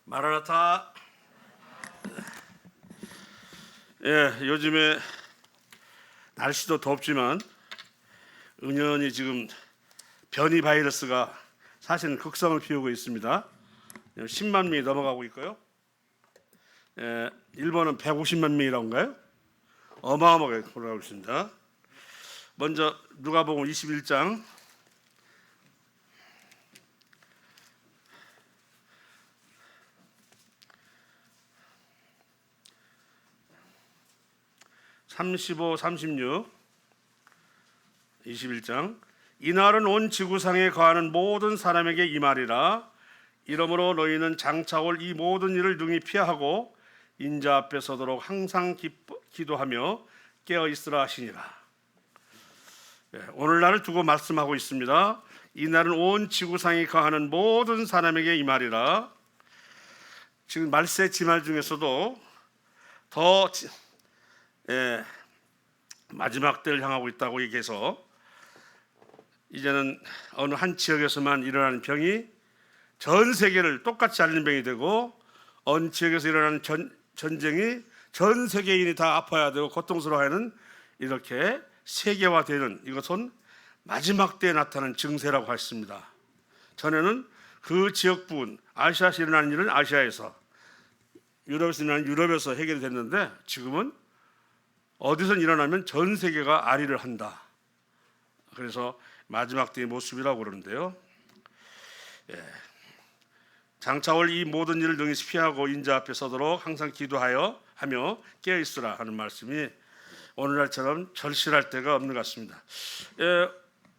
마라나타. 요즘에 날씨도 덥지만 은연히 지금 변이 바이러스가 사실은 극성을 피우고 있습니다. 10만 명이 넘어가고 있고요. 일본은 150만 명이라고인가요? 어마어마하게 돌아가고 있습니다. 먼저 누가복음 21장 35, 36, 21장. 이날은 온 지구상에 거하는 모든 사람에게 임하리라. 이러므로 너희는 장차 올 이 모든 일을 능히 피하고 인자 앞에 서도록 항상 기도하며 깨어 있으라 하시니라. 오늘날을 두고 말씀하고 있습니다. 이날은 온 지구상에 거하는 모든 사람에게 임하리라. 지금 말세 지말 중에서도 더 마지막 때를 향하고 있다고 얘기해서 이제는 어느 한 지역에서만 일어나는 병이 전 세계를 똑같이 앓는 병이 되고, 어느 지역에서 일어나는 전쟁이 전 세계인이 다 아파야 되고 고통스러워하는, 이렇게 세계화되는, 이것은 마지막 때에 나타나는 증세라고 했습니다. 전에는 그 지역 부분, 아시아에서 일어나는 일은 아시아에서, 유럽에서 일어나는 유럽에서 해결됐는데, 지금은 어디서 일어나면 전 세계가 앓이를 한다. 그래서 마지막 때의 모습이라고 그러는데요. 장차 올 이 모든 일을 능히 피하고 인자 앞에 서도록 항상 기도하여 하며 깨어 있으라 하는 말씀이 오늘날처럼 절실할 때가 없는 것 같습니다.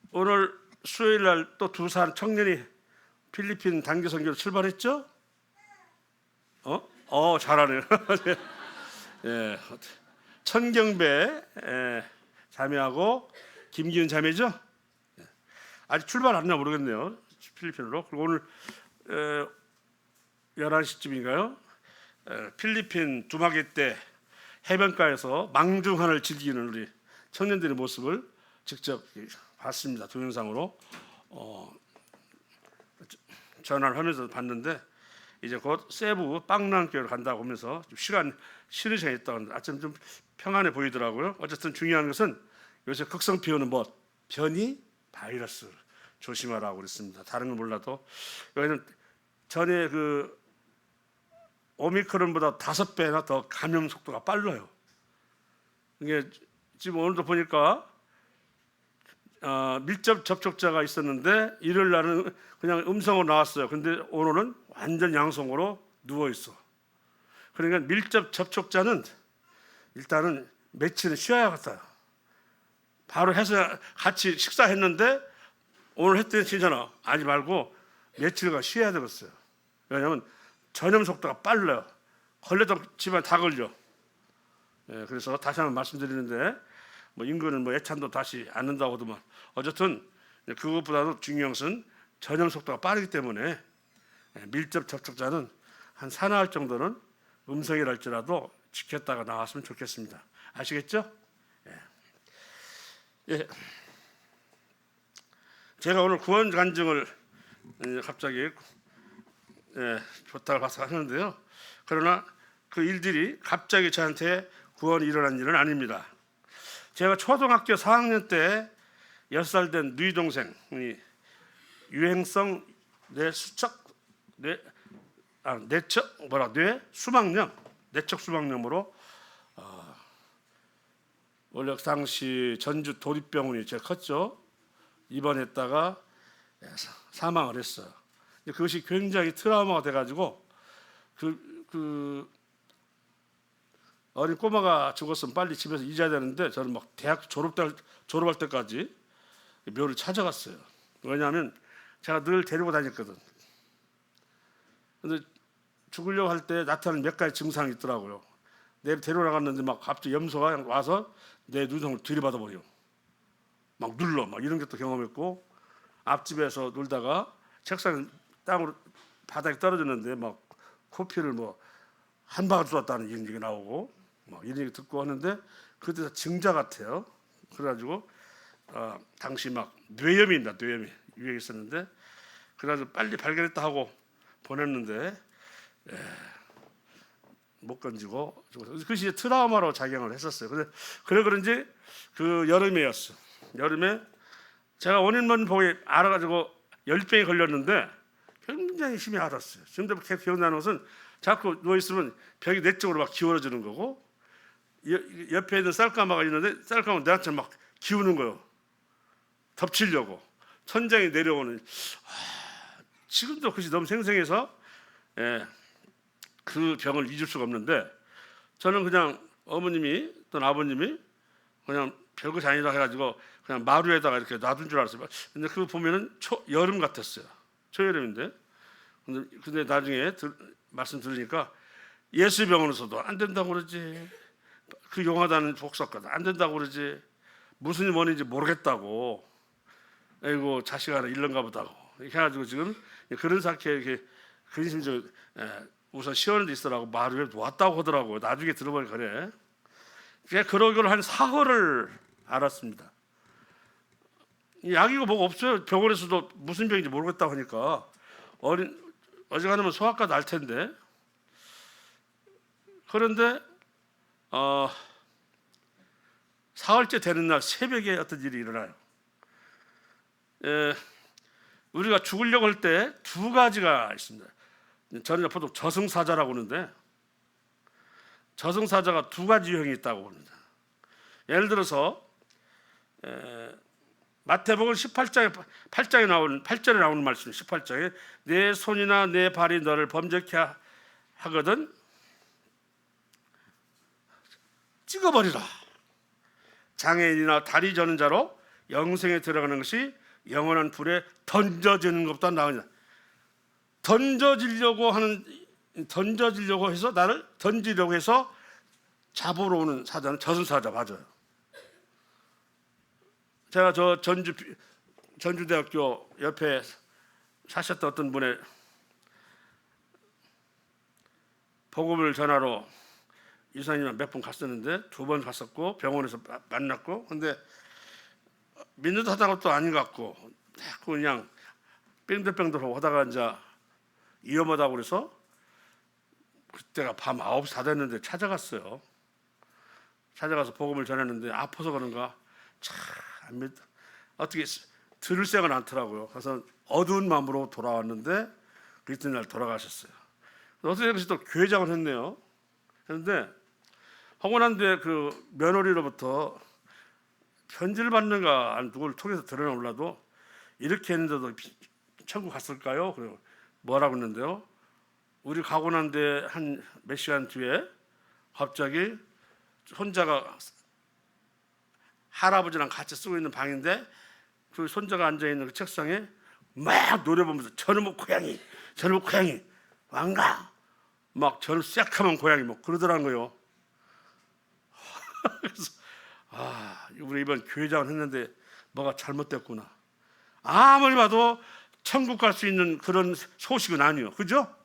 오늘 수요일 날 또 두 사람 청년이 필리핀 단기 선교로 출발했죠? 잘하네요. 천경배 자매하고 김기훈 자매죠? 아직 출발 안 했나 모르겠네요. 필리핀으로. 그리고 오늘 11시쯤인가요? 필리핀 두마게 때 해변가에서 망중한을 즐기는 우리 청년들의 모습을 직접 봤습니다. 동영상으로 전화를 하면서 봤는데, 이제 곧 세부 빵랑교회를 간다고 하면서 좀 시간 쉬는 시간이 있다고 하는데 아침 좀 평안해 보이더라고요. 어쨌든 중요한 것은 요새 극성 피우는 변이 바이러스 조심하라고 그랬습니다. 다른 건 몰라도 여기는 전에 그 오미크론보다 5배나 더 감염 속도가 빨라요. 이게 지금 오늘도 보니까 밀접 접촉자가 있었는데 일요일 날은 그냥 음성으로 나왔어요. 근데 오늘은 완전 양성으로 누워 있어. 그러니까 밀접 접촉자는 일단은 며칠은 쉬어야겠다. 바로 해서 같이 식사했는데 오늘 했더니 괜찮아. 하지 말고 며칠간 쉬어야 되겠어요. 왜냐하면 전염 속도가 빨라요. 걸려도 집안 다 걸려. 그래서 다시 한번 말씀드리는데, 인근은 예찬도 다시 안 는다고 하더만, 어쨌든 그것보다도 중요한 것은 전염 속도가 빠르기 때문에 밀접 접촉자는 한 사나흘 정도는 음성이랄지라도 지켰다가 나왔으면 좋겠습니다. 아시겠죠? 제가 오늘 구원 간증을 갑자기 부탁을 받아서 하는데요. 그러나 그 일들이 갑자기 저한테 구원이 일어난 일은 아닙니다. 제가 초등학교 4학년 때 6살 된 누이 동생이 유행성 뇌척 수막염으로 원래 그 당시 전주 도립병원이 제일 컸죠. 입원했다가 사망을 했어요. 그것이 굉장히 트라우마가 돼가지고 그 어린 꼬마가 죽었으면 빨리 집에서 잊어야 되는데, 저는 막 대학 졸업할 때까지 묘를 찾아갔어요. 왜냐하면 제가 늘 데리고 다녔거든. 근데 죽으려고 할 때 나타나는 몇 가지 증상이 있더라고요. 내 데리고 나갔는데 막 갑자기 염소가 와서 내 눈썹을 들이받아 버려. 막 눌러, 막 이런 것도 경험했고, 앞집에서 놀다가 책상 땅으로 바닥에 떨어졌는데 막 코피를 한 방울 쏟았다는 이런 얘기 나오고, 이런 얘기 듣고 하는데, 그때 증자 같아요. 그래가지고 당시 막 뇌염이 유행했었는데, 그래가지고 빨리 발견했다 하고 보냈는데, 못 건지고 그것이 트라우마로 작용을 했었어요. 그런지 그 여름이었어. 여름에 제가 원인만 보고 알아가지고 열병에 걸렸는데 굉장히 힘이 알았어요. 지금도 계속 기억나는 것은 자꾸 누워 있으면 벽이 내 쪽으로 막 기울어지는 거고 옆에 있는 쌀가마가 있는데 쌀가마 내한테 막 기우는 거예요. 덮치려고 천장이 내려오는. 지금도 그것이 너무 생생해서 그 병을 잊을 수가 없는데 저는 그냥 어머님이 또 아버님이 그냥 별것이 아니라 해가지고 그냥 마루에다가 이렇게 놔둔 줄 알았어요. 근데 그거 보면은 여름 같았어요. 초여름인데. 근데 나중에 말씀 들으니까 예수병원에서도 안 된다고 그러지. 그 용하다는 복사과도 안 된다고 그러지. 무슨 원인인지 모르겠다고. 아이고 자식 하나 잃는가 보다고. 이렇게 해가지고 지금 그런 상태에 이렇게 근심적 우선 시원한 데 있으라고 마루에 놓았다고 하더라고요. 나중에 들어보니 그래. 그러기로 한 사흘을 알았습니다. 약이고 뭐가 없어요. 병원에서도 무슨 병인지 모르겠다고 하니까 어지간하면 소아과 날 텐데. 그런데 사흘째 되는 날 새벽에 어떤 일이 일어나요. 우리가 죽으려고 할 때 두 가지가 있습니다. 저는 보통 저승사자라고 하는데 저승사자가 두 가지 유형이 있다고 합니다. 예를 들어서 마태복음 8절에 나오는 말씀 18장에 내 손이나 내 발이 너를 범죄케 하거든 찍어버리라. 장애인이나 다리 저는 자로 영생에 들어가는 것이 영원한 불에 던져지는 것보다 나으냐. 던져지려고 해서 나를 던지려고 해서 잡으러 오는 사자는 저승사자 맞아요. 제가 저 전주대학교 옆에 사셨던 어떤 분의 복음을 전하러 이사님이랑 몇 번 갔었는데 두 번 갔었고 병원에서 만났고 근데 믿는 듯 하다가 또 아닌 것 같고 그냥 뺑들뺑들 하다가 이제 위험하다고 그래서 그때가 밤 9시 다 됐는데 찾아갔어요. 찾아가서 복음을 전했는데 아파서 그런가 참 어떻게 들을 새가 않더라고요. 그래서 어두운 마음으로 돌아왔는데 그 이튿날 돌아가셨어요. 어떻게 그래서 또 교회장을 했네요. 그런데 하고 난 뒤에 그 며느리로부터 편지를 받는가 누구를 통해서 들으나 몰라도 이렇게 했는데도 천국 갔을까요? 그리고 뭐라고 했는데요. 우리 가고 난 뒤에 한 몇 시간 뒤에 갑자기 손자가 할아버지랑 같이 쓰고 있는 방인데 그 손자가 앉아있는 그 책상에 막 노래 보면서 저놈의 고양이 왕가 막 저놈 새카만 고양이 뭐 그러더라는 거예요. 그래서 우리 이번 교회장을 했는데 뭐가 잘못됐구나. 아무리 봐도 천국 갈 수 있는 그런 소식은 아니에요. 그죠?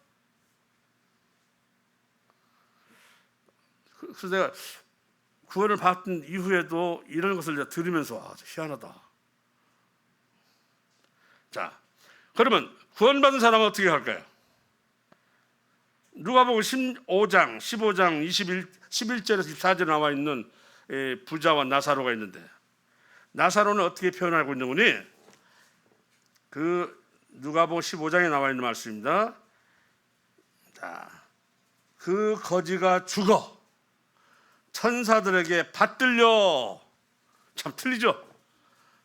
그래서 내가 구원을 받은 이후에도 이런 것을 들으면서 희한하다. 자, 그러면 구원받은 사람은 어떻게 할까요? 누가복음 15장, 11절에서 14절에 나와 있는 부자와 나사로가 있는데 나사로는 어떻게 표현하고 있는 거니? 그 누가복음 15장에 나와 있는 말씀입니다. 자, 그 거지가 죽어 천사들에게 받들려. 참 틀리죠?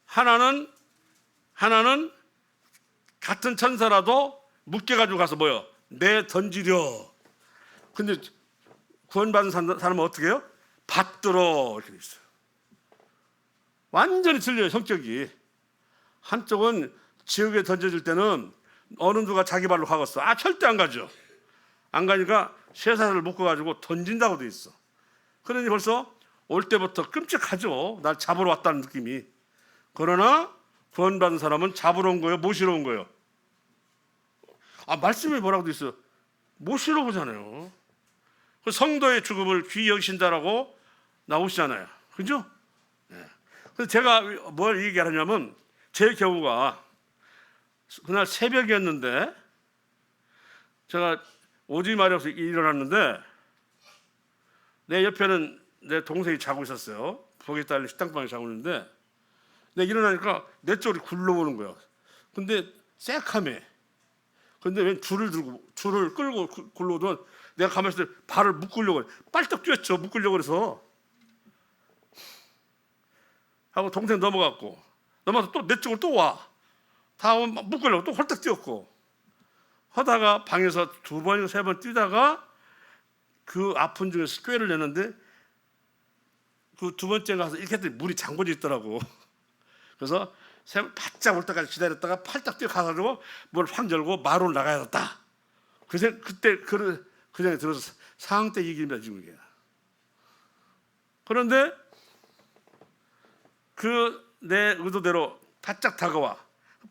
하나는 같은 천사라도 묶여가지고 가서 뭐요? 내 던지려. 근데 구원받은 사람은 어떻게 해요? 받들어 이렇게 돼 있어요. 완전히 틀려요. 성격이. 한쪽은 지옥에 던져질 때는 어느 누가 자기 발로 가겠어. 절대 안 가죠. 안 가니까 쇠사슬을 묶어가지고 던진다고 돼 있어. 그러니 벌써 올 때부터 끔찍하죠. 날 잡으러 왔다는 느낌이. 그러나 구원받은 사람은 잡으러 온 거예요? 모시러 온 거예요? 말씀에 뭐라고 돼 있어요? 모시러 오잖아요. 성도의 죽음을 귀히 여기신다라고 나오시잖아요. 그죠? 네. 그래서 제가 뭘 얘기하냐면 제 경우가 그날 새벽이었는데 제가 오지 말이 없이 일어났는데 내 옆에는 내 동생이 자고 있었어요. 부엌에 딸린 식당방에 자고 있는데 내가 일어나니까 내 쪽으로 굴러오는 거야. 근데 새카매. 근데 왜 줄을 끌고 굴러오던 내가 가만히 있을 때 발을 묶으려고 해. 빨떡 뛰었죠. 묶으려고 그래서 하고 동생 넘어가서 또 내 쪽으로 또 와. 다음 묶으려고 또 홀딱 뛰었고 하다가 방에서 2번이나 3번 뛰다가 그 아픈 중에서 꾀를 내는데 그 2번째 가서 이렇게 했더니 문이 잠궈져 있더라고. 그래서 바짝 올 때까지 기다렸다가 팔딱 뛰어가가지고 문을 확 열고 마루를 나가야겠다. 그때 그 생각이 들어서 상황 때 얘기입니다 지금 이게. 그런데 그 내 의도대로 바짝 다가와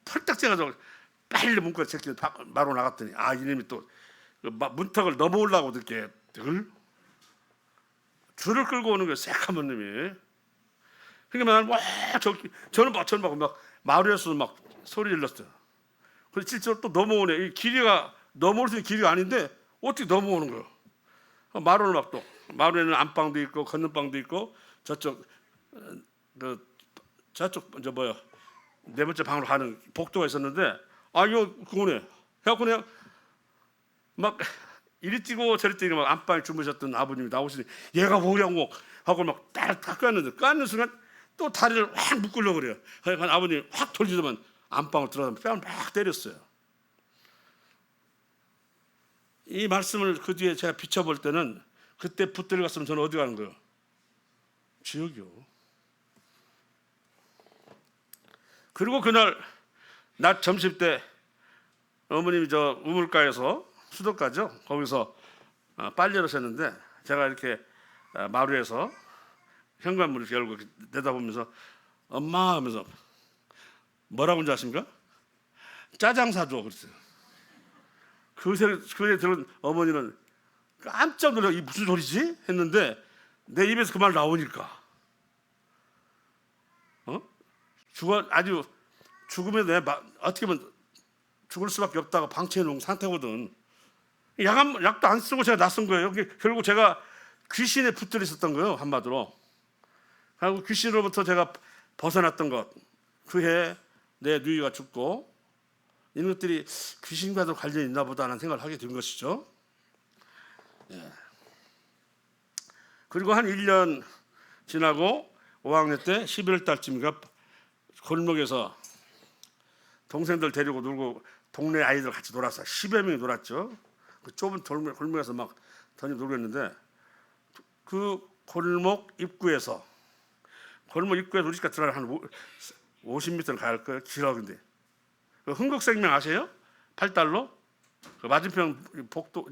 펄딱 뛰어가지고 빨리 문고리 제끼고 마루 나갔더니 이놈이 또 문턱을 넘어오려고 이렇게 줄을 끌고 오는 거예요. 새카만 놈이. 그러니까 저는 막 마루에서 막 소리 질렀어요. 그래서 실제로 또 넘어오네. 이 길이가 넘어올 수 있는 길이가 아닌데 어떻게 넘어오는 거예요. 마루를 마루에는 안방도 있고 건너방도 있고 저쪽 네 번째 방으로 가는 복도가 있었는데 이거 그거네. 해갖고 그냥 막 이리 뛰고 저리 뛰고 막 안방에 주무셨던 아버님이 나오시니 얘가 뭐냐고 하고 막 딱 깠는 순간 또 다리를 확 묶으려고 그래요. 그러니까 아버님이 확 돌리더만 안방으로 들어가면 뺨을 막 때렸어요. 이 말씀을 그 뒤에 제가 비춰볼 때는 그때 붙들려 갔으면 저는 어디 가는 거예요? 지옥이요. 그리고 그날 낮 점심 때 어머님이 저 우물가에서 수도가죠. 거기서 빨래를 하셨는데 제가 이렇게 마루에서 현관문을 열고 내다보면서 엄마 하면서 뭐라고 하는지 아십니까? 짜장 사줘 그랬어요. 그 소리 들은 어머니는 깜짝 놀라 이 무슨 소리지? 했는데 내 입에서 그 말 나오니까 아주 죽음에 대해 어떻게 보면 죽을 수밖에 없다고 방치해 놓은 상태거든. 약도 안 쓰고 제가 낯선 거예요. 결국 제가 귀신에 붙들려 있었던 거예요. 한마디로. 그리고 귀신으로부터 제가 벗어났던 것. 그해 내 누이가 죽고 이런 것들이 귀신과도 관련이 있나 보다 하는 생각을 하게 된 것이죠. 예. 그리고 한 1년 지나고 5학년 때 11월 달쯤인가 골목에서 동생들 데리고 놀고 동네 아이들 같이 놀았어요. 10여 명이 놀았죠. 그 좁은 골목에서 막 던지고 놀고 했는데 그 골목 입구에서 우리 집까지 들어가면 한 50m를 가야 할 거예요. 길어. 근데 그 흥국생명 아세요? 8달러 그 맞은편 복도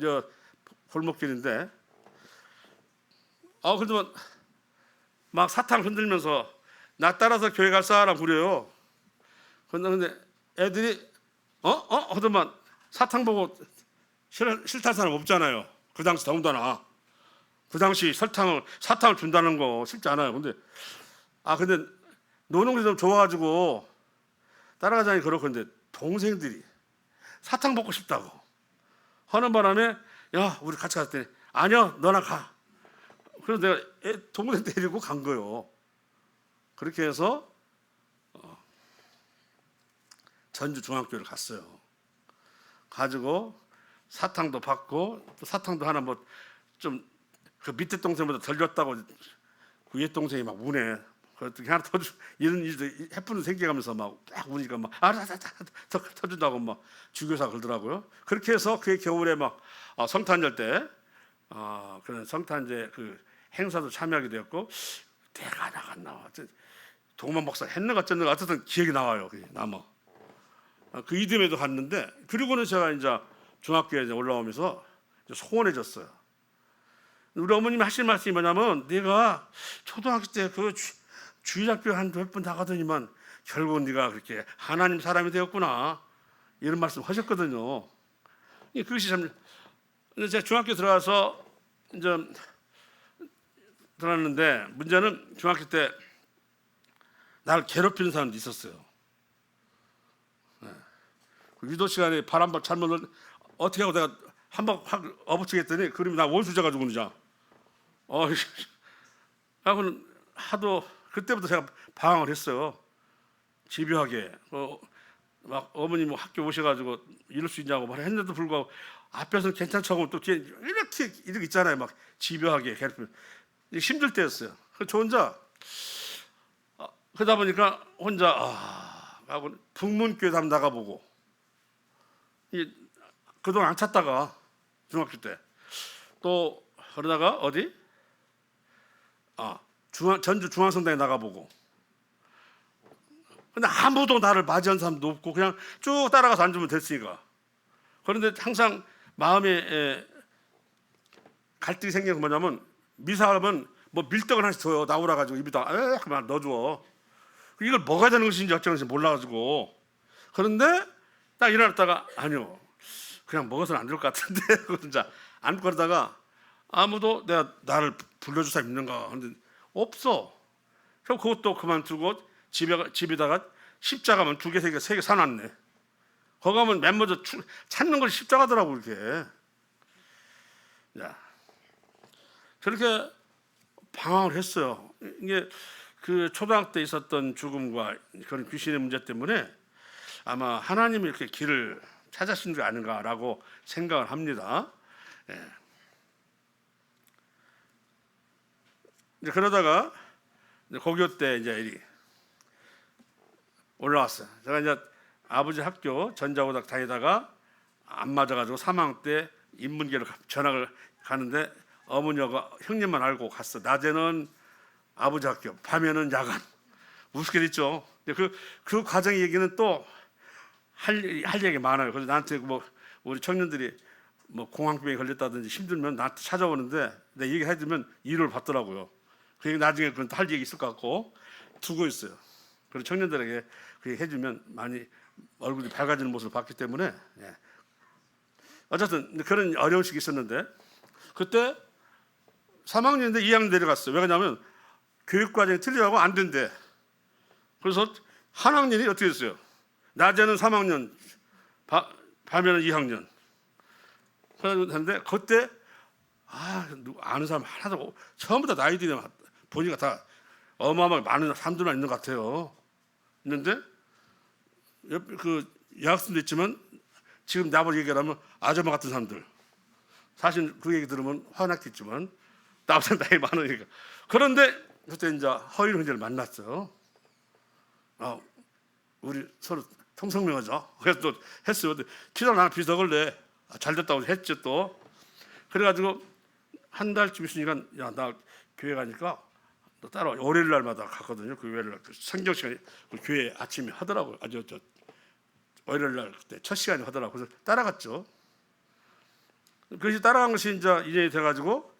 골목길인데 그래도 막 사탕 흔들면서 나 따라서 교회 갈 사람 부려요. 근데 애들이 하더만 사탕 보고 싫다는 사람 없잖아요. 그 당시 더군다나 그 당시 사탕을 준다는 거 쉽지 않아요. 근데 노는 게 좀 좋아가지고 따라가자니 그렇고 근데 동생들이 사탕 먹고 싶다고 하는 바람에 야 우리 같이 갔더니 아니야 너나 가. 그래서 내가 동생 데리고 간 거예요. 그렇게 해서 전주 중학교를 갔어요. 가지고 사탕도 받고 또 사탕도 하나 좀 그 밑에 동생보다 덜 줬다고 그 위에 동생이 막 우네. 그랬더니 하나 더 이런 일도 해프는 생겨가면서 막 우니까 막 더 터준다고 막 주교사 그러더라고요. 그렇게 해서 그해 겨울에 막 성탄절 때 그런 성탄제 그 행사도 참여하게 되었고 내가 나갔나 동만 목사 했는가 어쨌는가 어쨌든 기억이 나와요. 남아. 그 이듬해도 갔는데 그리고는 제가 이제 중학교에 이제 올라오면서 소원해졌어요. 우리 어머님이 하신 말씀이 뭐냐면 내가 초등학교 때 그 주일학교 한 몇 번 나가더니만 결국은 네가 그렇게 하나님 사람이 되었구나 이런 말씀 하셨거든요. 그것이 참 제가 중학교 들어가서 이제 들어갔는데 문제는 중학교 때 나를 괴롭히는 사람도 있었어요. 유도 시간에 발 한 번 잘못 어떻게 하고 내가 한 방 확 업어치겠더니 그림이 나 원수자 가지고 그러자. 하고는 하도 그때부터 제가 방황을 했어요. 집요하게 막 어머니 뭐 학교 오셔가지고 이럴 수 있냐고 말했는데도 불구하고 앞에서는 괜찮다고 또 뒤에 이렇게 있잖아요. 막 집요하게 괴롭히면 힘들 때였어요. 저 혼자 그러다 보니까 혼자 하고 북문교회도 한번 나가보고 그동안 안 찾다가 중학교 때 또 그러다가 어디 전주 중앙성당에 나가보고 근데 아무도 나를 맞이한 사람도 없고 그냥 쭉 따라가서 앉으면 됐으니까. 그런데 항상 마음에 갈등이 생기는 게 뭐냐면 미사하면 뭐 밀떡을 하나씩 줘요. 나오라 가지고 입에다 그만 넣어줘. 이걸 먹어야 되는 것인지 어쩌는지 몰라가지고. 그런데 딱 일어났다가 아니요 그냥 먹어서는 안 될 것 같은데 진짜 안 그러다가 아무도 나를 불러줄 사람 있는가 하는데 없어. 그럼 그것도 그만두고 집에다가 십자가만 2개, 3개, 3개 사놨네. 거기 가면 맨 먼저 찾는 걸 십자가더라고 이렇게. 자, 저렇게 방황을 했어요. 이게 그 초등학교 때 있었던 죽음과 그런 귀신의 문제 때문에 아마 하나님이 이렇게 길을 찾으신 게 아닌가라고 생각을 합니다. 예. 이제 그러다가 고교 때 이제 올라왔어요. 제가 이제 아버지 학교 전자고등학교 다니다가 안 맞아가지고 3학년 때 인문계로 전학을 가는데 어머니가 형님만 알고 갔어. 낮에는 아버지 학교, 밤에는 야간. 우습게 됐죠. 그 과정 얘기는 또 할 얘기 많아요. 그래서 나한테 뭐 우리 청년들이 뭐 공황병에 걸렸다든지 힘들면 나한테 찾아오는데 내 얘기 해주면 이를 받더라고요. 그 나중에 그건 할 얘기 있을 것 같고 두고 있어요. 그리고 청년들에게 그렇게 해주면 많이 얼굴이 밝아지는 모습을 봤기 때문에 어쨌든 그런 어려운 시기 있었는데 그때 3학년인데 2학년 내려갔어요. 왜 그러냐면 교육과정이 틀리라고 안 된대. 그래서 한 학년이 어떻게 됐어요? 낮에는 3학년, 밤에는 2학년. 그런데 그때 아는 사람 하나도 없고 처음부터 나이들이 보니까 다 어마어마하게 많은 사람들만 있는 것 같아요. 있는데 그 여학생도 있지만 지금 나보고 얘기하면 아줌마 같은 사람들. 사실 그 얘기 들으면 화났겠지만 나보다 나이 많으니까. 그런데 그때 이제 허인 형제를 만났어요. 우리 서로 통성명하자. 그래서 또 했어요. 기도 나랑 비석을 내. 잘 됐다고 했죠 또. 그래가지고 한 달쯤 있으니까 야 나 교회 가니까 너 따라와. 월요일 날마다 갔거든요. 그 월요일 날 성경 시간에 그 교회 아침에 하더라고요. 저 월요일 날 그때 첫 시간에 하더라고요. 그래서 따라갔죠. 그래서 따라간 것이 이제 인연이 돼가지고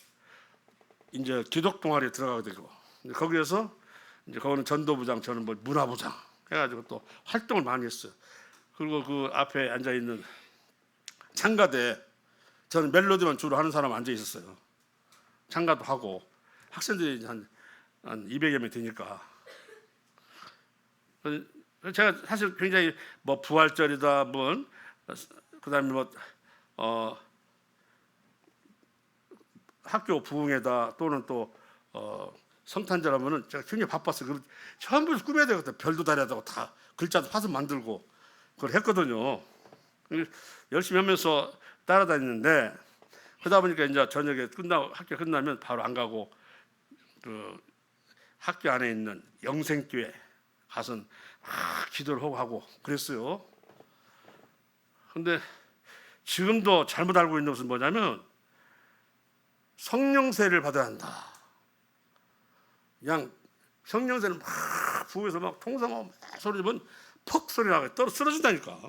이제 기독 동아리에 들어가게 되고 거기에서 이제 거기는 전도부장 저는 뭐 문화부장 해가지고 또 활동을 많이 했어요. 그리고 그 앞에 앉아 있는 창가대 저는 멜로디만 주로 하는 사람 앉아 있었어요. 창가도 하고 학생들이 한 200여 명 되니까 제가 사실 굉장히 뭐 부활절이다 뭐 그다음에 뭐 학교 부흥회다 또는 또 성탄절하면은 제가 굉장히 바빴어요. 전부 꾸며야 되거든. 별도 달아야 되고 다 글자도 화서 만들고 그걸 했거든요. 열심히 하면서 따라다니는데 그러다 보니까 이제 저녁에 학교 끝나면 바로 안 가고 그 학교 안에 있는 영생교회 가서 기도를 하고 그랬어요. 근데 지금도 잘못 알고 있는 것은 뭐냐면 성령세를 받아야 한다. 그냥 성령세를 막 부어서 막 통성하고 막 소리 지르면 퍽 소리 나게 떨어 쓰러진다니까.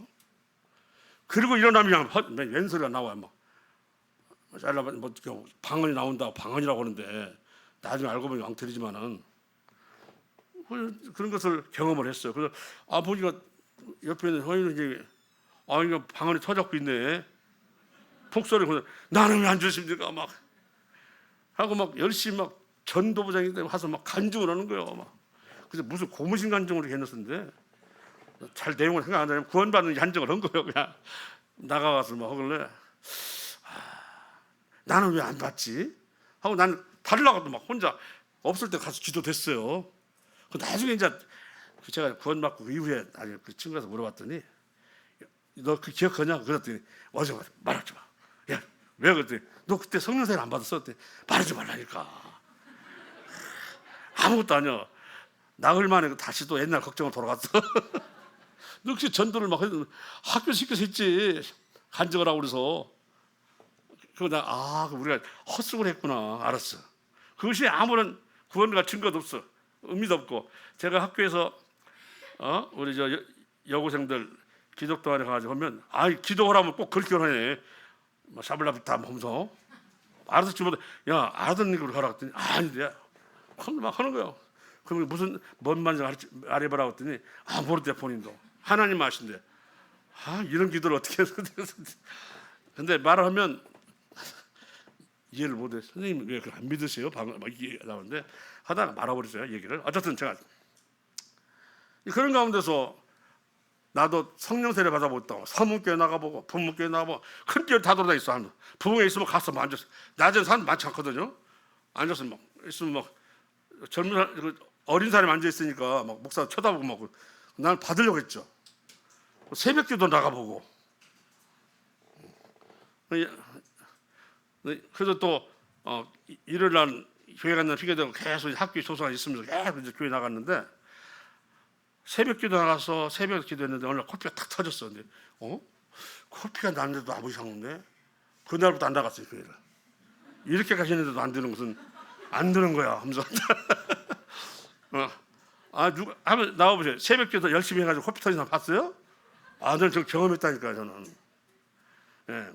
그리고 일어나면 그냥 웬 소리가 나와요. 막 잘라면 뭐 방언이 나온다고 방언이라고 하는데 나중에 알고 보니 엉터리지만은 그런 것을 경험을 했어요. 그래서 보니까 옆에 있는 허인이 이거 방언이 터잡고 있네. 폭소리 나는 왜 안 주십니까? 막 하고 막 열심히 막 전도부장이 와서 막 간증을 하는 거예요. 막 그래서 무슨 고무신 간증을 해놨었는데 잘 내용을 생각 안 하면 구원받는 간증을 한 거예요. 그냥 나가서 막 하길래 나는 왜 안 받지? 하고 나는 달라고 막 혼자 없을 때 가서 기도됐어요. 그 나중에 이제 제가 구원받고 그 이후에 아니 그 친구한테 물어봤더니 너 그 기억하냐? 그랬더니 어제 말하지 마. 야, 왜 그랬더니 너 그때 성령세를 안 받았어? 그때 말하지 말라니까. 아무것도 아니야. 나흘 만에 다시 또 옛날 걱정으로 돌아갔어. 너 혹시 전도를 막 학교 시켜서 했지. 간증을 하고 그래서. 그거 우리가 헛수고를 했구나. 알았어. 그것이 아무런 구원과 증거도 없어. 의미도 없고. 제가 학교에서 우리 저 여고생들 기독도안에 가가지고 하면 기도하라면 꼭 그렇게 하네. 뭐 샤블라비타 하면서 알아서 집어도 야 알아듣는 걸 하라 했더니 아닌데 막 하는 거예요. 그럼 무슨 뭔 말인지 말해보라고 했더니 모르대 본인도 하나님 아신대. 이런 기도를 어떻게 해서 근데 말을 하면 이해를 못해. 선생님 왜 안 믿으세요? 방금 막 이게 나오는데 하다가 말아버렸어요 얘기를. 어쨌든 제가 그런 가운데서 나도 성령 세례 받아보고 서문교회 나가보고 부문교회 나가보고 큰 교회 다 돌아다녔어. 부흥에 있으면 가서 막 앉았어. 낮에는 사람 많지 않거든요. 앉아서 막 있으면 막 젊은 어린 사람이 앉아 있으니까 막 목사 쳐다보고 막 난 받으려고 했죠. 새벽기도 나가보고. 그래서 또 일요일 날 교회 갔는 핑계 대고 계속 학교 소속에 있으면서 계속 이제 교회 나갔는데 새벽기도 나가서 새벽 기도했는데 어느 날 코피가 탁 터졌어. 근데 코피가 났는데도 아무 이상 없네. 그날부터 안 나갔어요 교회를. 이렇게까지 했는데도 안 되는 것은 안 되는 거야 하면서 누가 한번 나와보세요. 새벽기도 열심히 해가지고 코피 터진 사람 봤어요? 저는 저 경험했다니까요 저는. 예.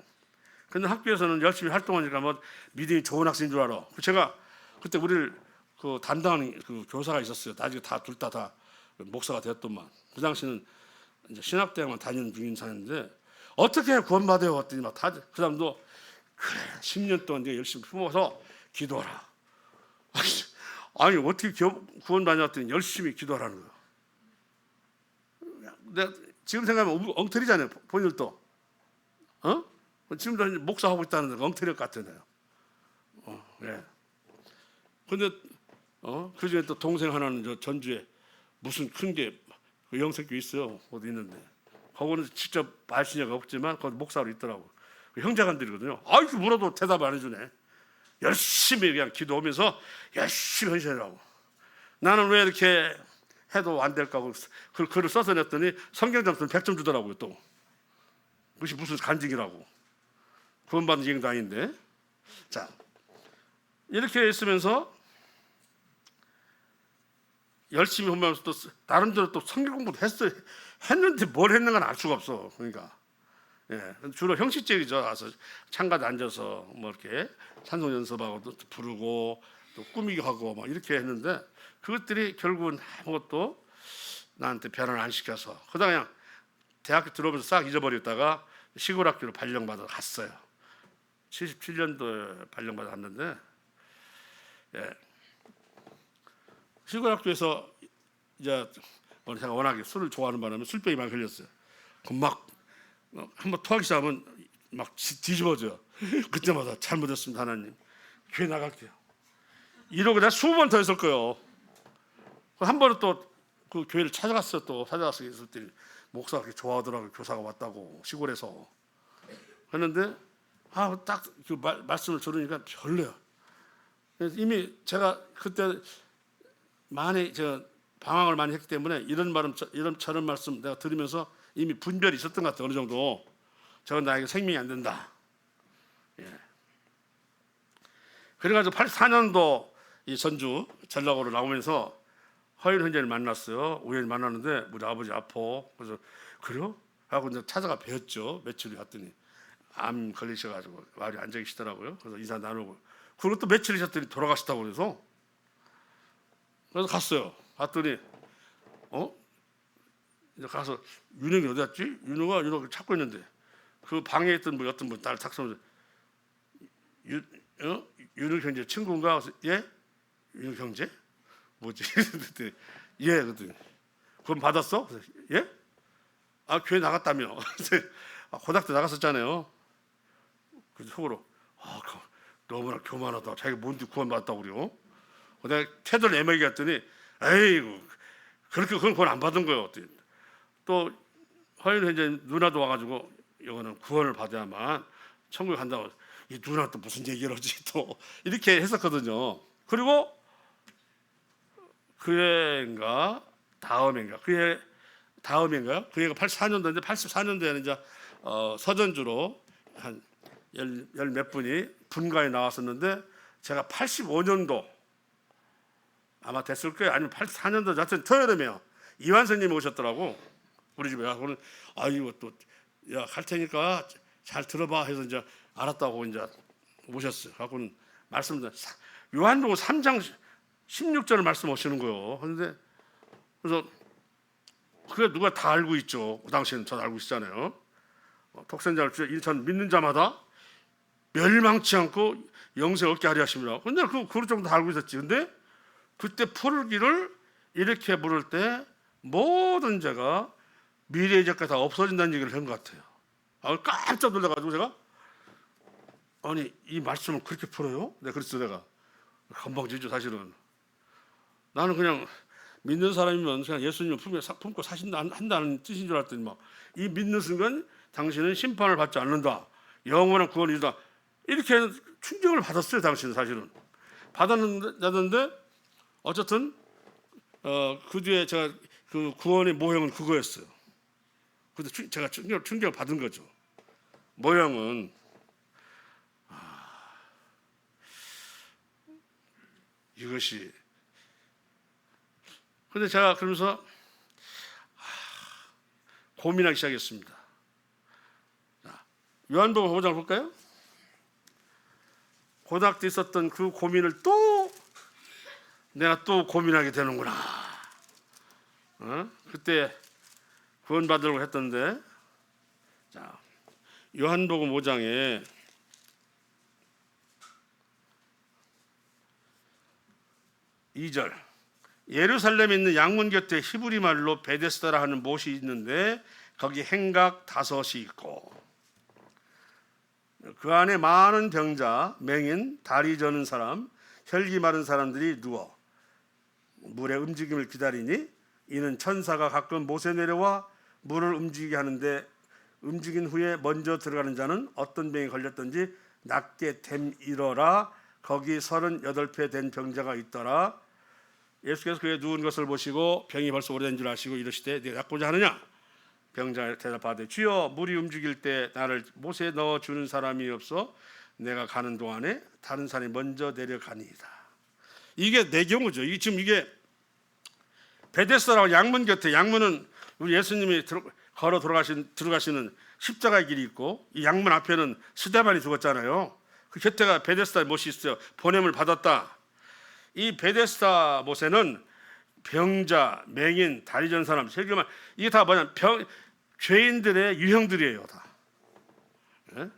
근데 학교에서는 열심히 활동하니까 뭐 믿음이 좋은 학생인 줄 알아. 제가 그때 우리를 그 담당하는 그 교사가 있었어요. 나중에 둘 다 목사가 되었더만. 그 당시는 이제 신학대학만 다니는 중인 사람인데 어떻게 구원받아요? 했더니 막 그 사람도 그래 10년 동안 내가 열심히 품어서 기도하라. 아니 어떻게 구원받냐 했더니 열심히 기도하라는 거야. 내가 지금 생각하면 엉터리잖아요. 본인들도. 지금도 목사하고 있다는 데 엉터리 같잖아요. 예. 근데 그 중에 또 동생 하나는 저 전주에 무슨 큰 게 영성교회 있어요. 어디 있는데 거기는 직접 발신자가 없지만 거기 목사로 있더라고. 형제간들이거든요. 이렇게 물어도 대답 안 해주네. 열심히 그냥 기도하면서 열심히 헌신하라고. 나는 왜 이렇게 해도 안 될까 하고 그 글을 써서 냈더니 성경 점수는 100점 주더라고요. 또 그것이 무슨 간증이라고. 구원받은 얘기도 아닌데. 자, 이렇게 있으면서 열심히 공부하면서 또 나름대로 또 성경 공부도 했는데 뭘 했는가는 알 수가 없어. 그러니까 주로 형식적이죠. 와서 창가에 앉아서 뭐 이렇게 찬송 연습하고 또 부르고 또 꾸미기 하고 막 이렇게 했는데 그것들이 결국은 아무것도 나한테 변화를 안 시켜서 그다음 그냥 대학교 들어오면서 싹 잊어버렸다가 시골 학교로 발령받아 갔어요. 77년도에 발령받아 갔는데 시골 학교에서 이제 제가 워낙에 술을 좋아하는 바람에 술병이 많이 걸렸어요. 그럼 막 한번 토하기 시작하면 막 뒤집어져요. 그때마다 잘못했습니다 하나님. 교회 나갈게요. 이러고 내가 20번 더 했을 거예요. 한 번은 또 그 교회를 찾아갔어요. 또 찾아가서 있을 때 목사가 그렇게 좋아하더라고요. 교사가 왔다고 시골에서. 그런데 딱 그 말씀을 들으니까 별로야. 이미 제가 그때 많이 방황을 많이 했기 때문에 이런 저런 말씀 내가 들으면서 이미 분별이 있었던 것 같아요. 어느 정도 저건 나에게 생명이 안 된다. 그래가지고 84년도 이 전주 전라고로 나오면서 허인 형제를 만났어요. 우연히 만났는데 우리 아버지 아파. 그래서 그래요? 하고 이제 찾아가 뵈었죠. 며칠 갔더니 암 걸리셔가지고 마을에 앉아 계시더라고요. 그래서 인사 나누고 그리고 또 며칠 있었더니 돌아가셨다고 그래서 갔어요. 갔더니 이제 가서 윤영이 어디 갔지? 윤호가 찾고 있는데 그 방에 있던 어떤 분 딸 탁서면서 윤호 형제 친구인가? 그래서 예? 윤호 형제? 뭐지? 그랬더니 예. 그랬더니 그럼 받았어? 그래서 예? 교회 나갔다며. 고등학교 나갔었잖아요. 그래서 속으로 너무나 교만하다. 자기가 뭔데 구원받았다고 그래요. 내가 태도를 애매하게 했더니 에이 그렇게 그건 구원 안 받은 거예요. 또 허연 이제 누나도 와가지고 이거는 구원을 받아야만 천국에 간다고. 이 누나 또 무슨 얘기를 하지 또 이렇게 했었거든요. 그리고 그해인가 다음인가 그해 다음인가요? 그 해가 84년도인데 84년도에는 이제 서전주로 한 열 몇 분이 분가에 나왔었는데 제가 85년도 아마 됐을 거예요. 아니면 84년도 하여튼 초여름에요. 이완선님이 오셨더라고 우리 집에. 그는 이거 또 야 할 테니까 잘 들어봐 해서 이제 알았다고 이제 오셨어요. 갖고는 말씀 요한복음 3장 16절을 말씀하시는 거예요. 그런데 그래서 그게 누가 다 알고 있죠. 그 당시에는 전 알고 있잖아요. 독생자를 주여 전 믿는 자마다 멸망치 않고 영생 얻게 하려 하십니다. 근데 그걸 정도 다 알고 있었지. 근데 그때 풀기를 이렇게 물을 때 모든 죄가 미래의 죄가 다 없어진다는 얘기를 한 것 같아요. 깜짝 놀라가지고 제가 아니 이 말씀을 그렇게 풀어요? 네, 그랬어. 내가 건방지죠 사실은. 나는 그냥 믿는 사람이면 그냥 예수님을 품고 한다는 뜻인 줄 알았더니 막 이 믿는 순간 당신은 심판을 받지 않는다. 영원한 구원이 있다. 이렇게 충격을 받았어요. 당신은 사실은 받았는데 어쨌든 그 뒤에 제가 그 구원의 모형은 그거였어요. 근데 제가 충격을 받은 거죠. 모형은 이것이. 근데 제가 그러면서 고민하기 시작했습니다. 요한복음 5장 볼까요? 고등학교 때 있었던 그 고민을 또 내가 또 고민하게 되는구나. 그때 구원받으려고 했던데. 자, 요한복음 5장에 2절 예루살렘에 있는 양문 곁에 히브리 말로 베데스다라 하는 못이 있는데 거기 행각 5이 있고 그 안에 많은 병자, 맹인, 다리 저는 사람, 혈기 마른 사람들이 누워 물의 움직임을 기다리니 이는 천사가 가끔 못에 내려와 물을 움직이게 하는데 움직인 후에 먼저 들어가는 자는 어떤 병에 걸렸든지 낫게 됨이러라. 거기 38배 된 병자가 있더라. 예수께서 그의 누운 것을 보시고 병이 벌써 오래된 줄 아시고 이르시되 네가 낫고자 하느냐? 병자가 대답하되 주여 물이 움직일 때 나를 못에 넣어주는 사람이 없어 내가 가는 동안에 다른 사람이 먼저 내려가니이다. 이게 내 경우죠. 이게 베데스다라고 양문 곁에, 양문은 우리 예수님이 걸어 들어가시는 십자가의 길이 있고 이 양문 앞에는 스데반이 죽었잖아요. 그 곁에가 베데스다 못이 있어요. 보냄을 받았다. 이 베데스다 못에는 병자, 맹인, 다리 전 사람, 세계만 이게 다 뭐냐 죄인들의 유형들이에요. 다. 예?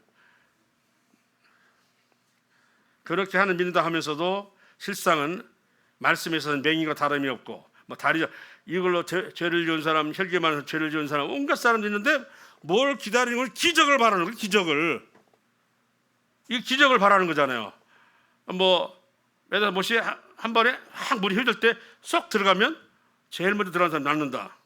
그렇게 하는 믿는다 하면서도 실상은 말씀에서는 맹인과 다름이 없고 뭐 다리 이걸로 죄를 지은 사람, 혈기 많은 죄를 지은 사람 온갖 사람도 있는데 뭘 기다리는 걸 기적을 바라는 거예요. 기적을. 이 기적을 바라는 거잖아요. 뭐 매달 못이 한 번에 확 물이 흐를 때 쏙 들어가면 제일 먼저 들어가는 사람 낫는다.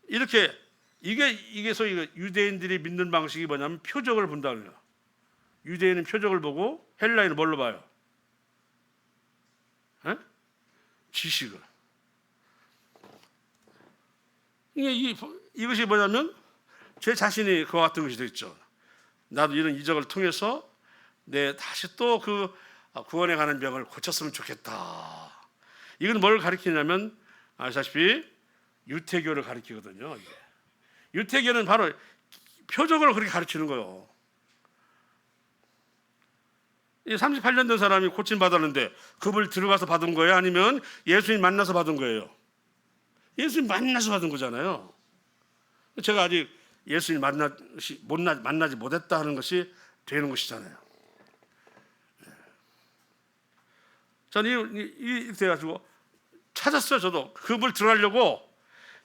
이렇게 이게 소위 유대인들이 믿는 방식이 뭐냐면 표적을 본다는 거예요. 유대인은 표적을 보고 헬라인은 뭘로 봐요? 에? 지식을. 이것이 뭐냐면 제 자신이 그와 같은 것이 되겠죠. 나도 이런 이적을 통해서 내 다시 또 그 구원에 가는 병을 고쳤으면 좋겠다. 이건 뭘 가리키냐면 아시다시피 유태교를 가리키거든요. 이게. 유태교는 바로 표적을 그렇게 가르치는 거예요. 38년 된 사람이 고침 받았는데 그걸 들어가서 받은 거예요? 아니면 예수님 만나서 받은 거예요? 예수님 만나서 받은 거잖아요. 제가 아직 예수님 만나지 못했다 하는 것이 되는 것이잖아요. 저는 이렇게 돼가지고 찾았어요. 저도 그걸 들어가려고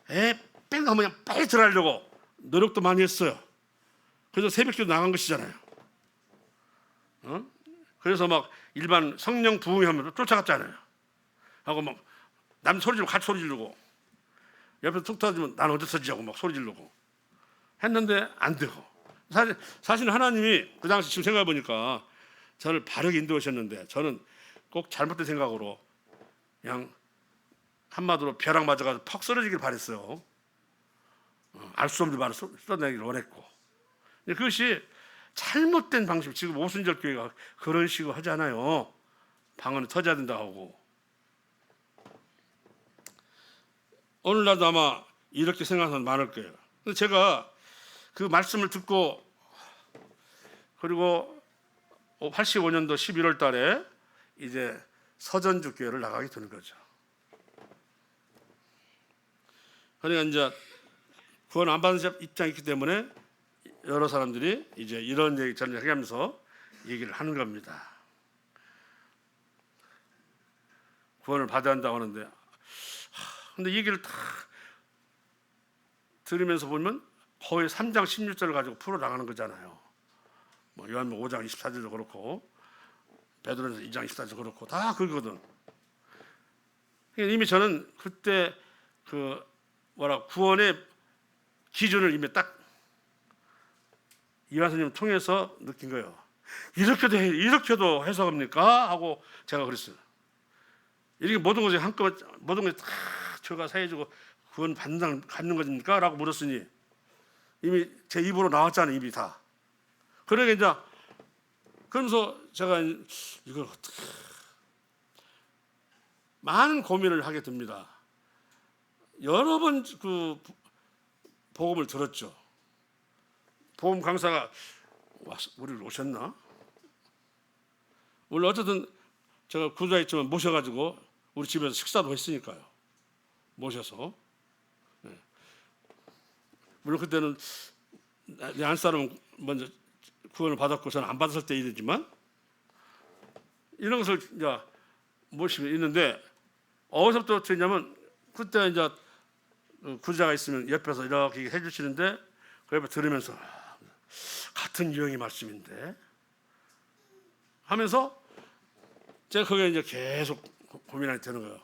뺑 하면 그냥 빨리 들어가려고 노력도 많이 했어요. 그래서 새벽기도 나간 것이잖아요. 그래서 막 일반 성령 부흥하면 쫓아갔잖아요. 하고 막 남 소리 지르고 같이 소리 지르고 옆에서 툭 터지면 난 어디서 지하고 막 소리 지르고 했는데 안 되고, 사실 하나님이 그 당시 지금 생각해 보니까 저를 바르게 인도하셨는데 저는 꼭 잘못된 생각으로 그냥 한마디로 벼락 맞아가지고 퍽 쓰러지길 바랬어요. 알 수 없는 말을 쏟아내기를 원했고, 그것이 잘못된 방식. 지금 오순절 교회가 그런 식으로 하잖아요. 방언이 터져야 된다 하고. 오늘날도 아마 이렇게 생각하는 사람 많을 거예요. 근데 제가 그 말씀을 듣고, 그리고 85년도 11월 달에 이제 서전주 교회를 나가게 되는 거죠. 그러니까 이제 구원 안 받은 입장이 있기 때문에 여러 사람들이 이제 이런 얘기 저를 하면서 얘기를 하는 겁니다. 구원을 받아야 한다고 하는데, 근데 얘기를 다 들으면서 보면 거의 3장 16절을 가지고 풀어 나가는 거잖아요. 뭐 요한복음 5장 24절도 그렇고 베드로전서 2장 24절 그렇고 다 그거거든. 이미 저는 그때 그 구원의 기준을 이미 딱 이완 선생님 통해서 느낀 거예요. 이렇게도 해석합니까? 하고 제가 그랬어요. 이렇게 모든 것이 한꺼번에 모든 것이 다 저가 사해주고 구원 받는 것입니까? 라고 물었으니 이미 제 입으로 나왔잖아요. 입이 다. 그러니까 이제 그러면서 제가 이걸 어떻게 많은 고민을 하게 됩니다. 여러 번 그 복음을 들었죠. 복음 강사가 우리를 오셨나? 원래 어쨌든 제가 구주에 있지만 모셔가지고 우리 집에서 식사도 했으니까요. 모셔서. 네. 물론 그때는 내 안사람은 먼저 구원을 받았고 저는 안 받았을 때 일이지만 이런 것을 이제 모시면 있는데 어디서부터 들냐면 그때 이제 구자가 있으면 옆에서 이렇게 해주시는데 그 옆에 들으면서 같은 유형의 말씀인데 하면서 제가 거기에 이제 계속 고민하게 되는 거예요.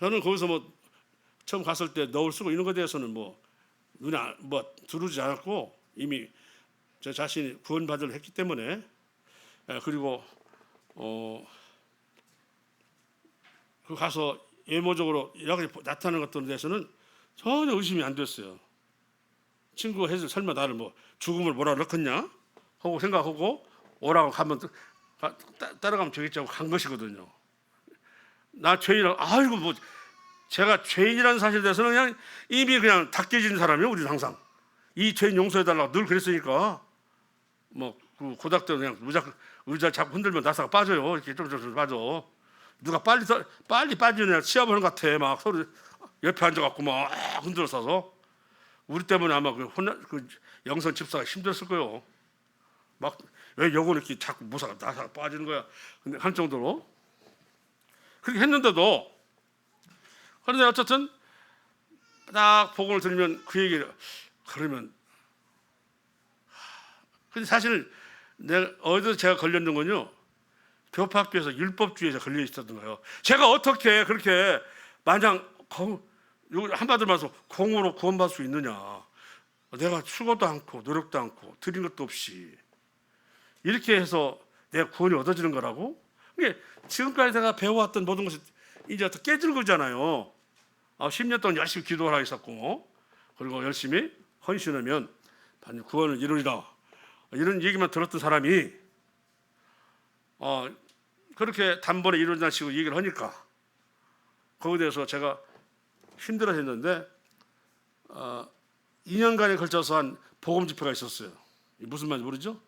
저는 거기서 뭐 처음 갔을 때 너울 쓰고 이런 것에 대해서는 뭐 눈에 뭐 들어오지 않았고 이미 저 자신이 구원받으려 했기 때문에 그리고 그 가서 외모적으로 이렇게 나타나는 것들에 대해서는 전혀 의심이 안 됐어요. 친구가 해서 설마 나를 뭐 죽음을 뭐라 넣겠냐 하고 생각하고 오라고 가면 따라가면 되겠지 하고 간 것이거든요. 나 죄인이라고 아이고 뭐 제가 죄인이라는 사실에 대해서는 그냥 이미 그냥 닦여진 사람이에요. 우리는 항상 이 죄인 용서해달라고 늘 그랬으니까 뭐 그 고등학교 그냥 의자 자꾸 흔들면 나사가 빠져요. 이렇게 좀 빠져. 누가 빨리 빠지는 시합하는 것 같아. 막 서로 옆에 앉아갖고 막 흔들어서 우리 때문에 아마 그 영선 집사가 힘들었을 거예요. 막 왜 여고는 이렇게 자꾸 나사가 빠지는 거야. 근데 한 정도로 그렇게 했는데도 그런데 어쨌든 딱 복음을 들으면 그 얘기를 그러면 근데 사실 어디서 제가 걸렸는 건요. 교파학교에서 율법주의에서 걸려 있었던 거예요. 제가 어떻게 그렇게 마냥 한마디로 말해서 공으로 구원받을 수 있느냐. 내가 수고도 않고 노력도 않고 드린 것도 없이 이렇게 해서 내가 구원이 얻어지는 거라고? 이게 지금까지 내가 배워왔던 모든 것이 이제 또 깨지는 거잖아요. 10년 동안 열심히 기도하라 했었고 그리고 열심히 헌신하면 구원을 이루리라. 이런 얘기만 들었던 사람이 그렇게 단번에 이루어진다는 식으로 얘기를 하니까 거기에 대해서 제가 힘들어 했는데 2년간에 걸쳐서 한 복음 집회가 있었어요. 무슨 말인지 모르죠?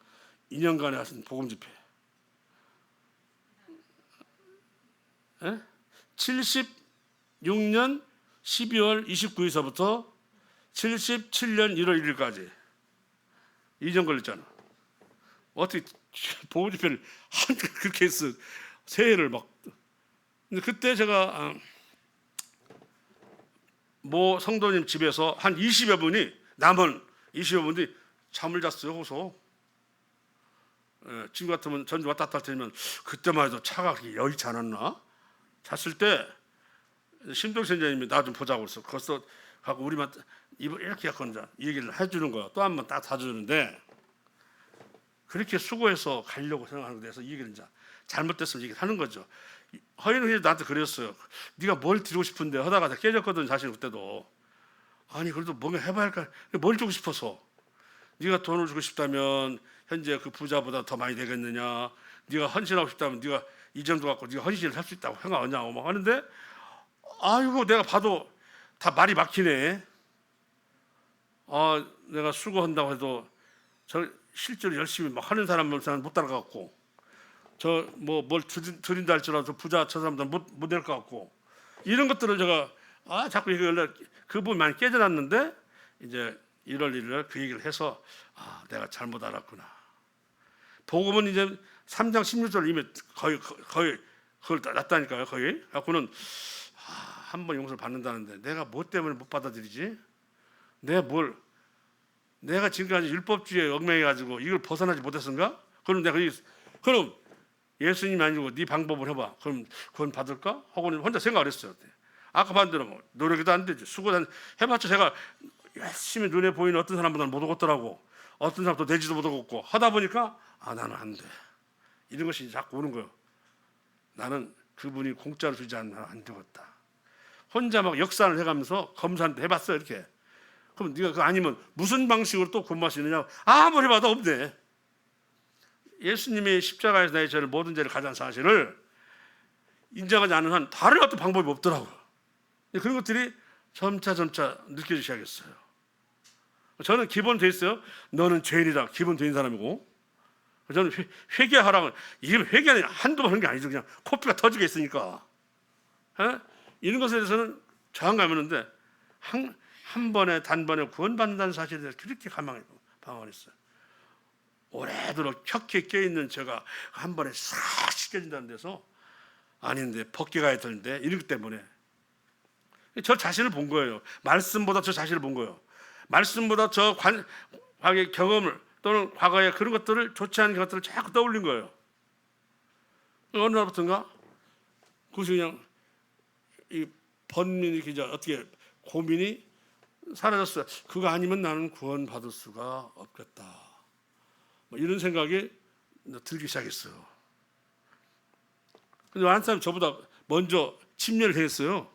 2년간에 하신 복음 집회. 76년 12월 29일서부터 77년 1월 1일까지 2년 걸렸잖아. 어떻게 복음 집회를 그렇게 했어? 새해를 막. 근데 그때 제가 모 성도님 집에서 한 20여 분이 남은 20여 분들이 잠을 잤어요. 거기서 지금 같으면 전주 왔다 갔다 할 때면 그때만 해도 차가 그렇게 여의치 않았나? 잤을 때 심동 선생님이 나 좀 보자고 그랬어. 벌써 하고 우리만 입을 이렇게 갖고 이제 얘기를 해주는 거야. 또 한 번 딱 사주는데 그렇게 수고해서 가려고 생각하는 데서 이 얘기를 이제 잘못됐으면 얘기를 하는 거죠. 허인은 나한테 그랬어요. 네가 뭘 드리고 싶은데 하다가 깨졌거든 자신 그때도. 아니 그래도 뭔가 해봐야 할까? 뭘 주고 싶어서. 네가 돈을 주고 싶다면 현재 그 부자보다 더 많이 되겠느냐? 네가 헌신하고 싶다면 네가 이 정도 갖고 네가 헌신을 할 수 있다고 생각하냐고 막 하는데 아이고 내가 봐도 다 말이 막히네. 아 내가 수고한다고 해도 저 실제로 열심히 막 하는 사람은 못 따라가고 저 뭐 뭘 드린다 할지라도 부자 저 사람들 못 될 것 같고 이런 것들을 제가 자꾸 이걸 그 부분이 많이 깨져났는데 이제 1월 1일 그 얘기를 해서 내가 잘못 알았구나. 복음은 이제 3장 16절 이미 거의 그걸 났다니까요. 거의. 갖고는 한 번 용서를 받는다는데 내가 뭐 때문에 못 받아들이지? 내가 지금까지 율법주의에 얽매여가지고 이걸 벗어나지 못했은가? 그럼 예수님이 아니고 네 방법을 해봐. 그럼 그건 받을까? 하고는 혼자 생각을 했어요. 아까 반대로 뭐 노력도 안 되지. 수고도 해봤자 제가 열심히 눈에 보이는 어떤 사람보다는 못 오겠더라고. 어떤 사람도 되지도 못하고 하다 보니까 나는 안 돼. 이런 것이 자꾸 오는 거예요. 나는 그분이 공짜로 주지 않나 안 되겠다. 혼자 막 역산을 해가면서 검사한테 해봤어요. 이렇게. 그럼 네가 그거 아니면 무슨 방식으로 또 근무할 수 있느냐? 아무리 봐도 없네. 예수님이 십자가에서 나의 죄를 모든 죄를 가져간 사실을 인정하지 않는 한 다른 어떤 방법이 없더라고요. 그런 것들이 점차 느껴지기 시작했어요. 저는 기본 돼 있어요. 너는 죄인이다. 기본 돼 있는 사람이고 저는 회개하라고. 이게 회개는 한두 번 하는 게 아니죠. 그냥 코피가 터지게 있으니까. 이런 것에 대해서는 저항감이 있는데 한 번에 단번에 구원받는다는 사실에 대해서 그렇게 방황을 했어요. 오래도록 켜켜이 껴있는 제가 한 번에 싹 씻겨진다는 데서 아닌데 벗겨 가야 되는데 이런 것 때문에 저 자신을 본 거예요. 말씀보다 저 자신을 본 거예요. 말씀보다 저 과거의 경험을 또는 과거의 그런 것들을 좋지 않은 것들을 자꾸 떠올린 거예요. 어느 날부터인가 그것이 그냥 이 번민이 그냥 어떻게 고민이 사라졌어요. 그거 아니면 나는 구원받을 수가 없겠다. 뭐 이런 생각이 들기 시작했어요. 근데 한 사람이 저보다 먼저 침례를 했어요.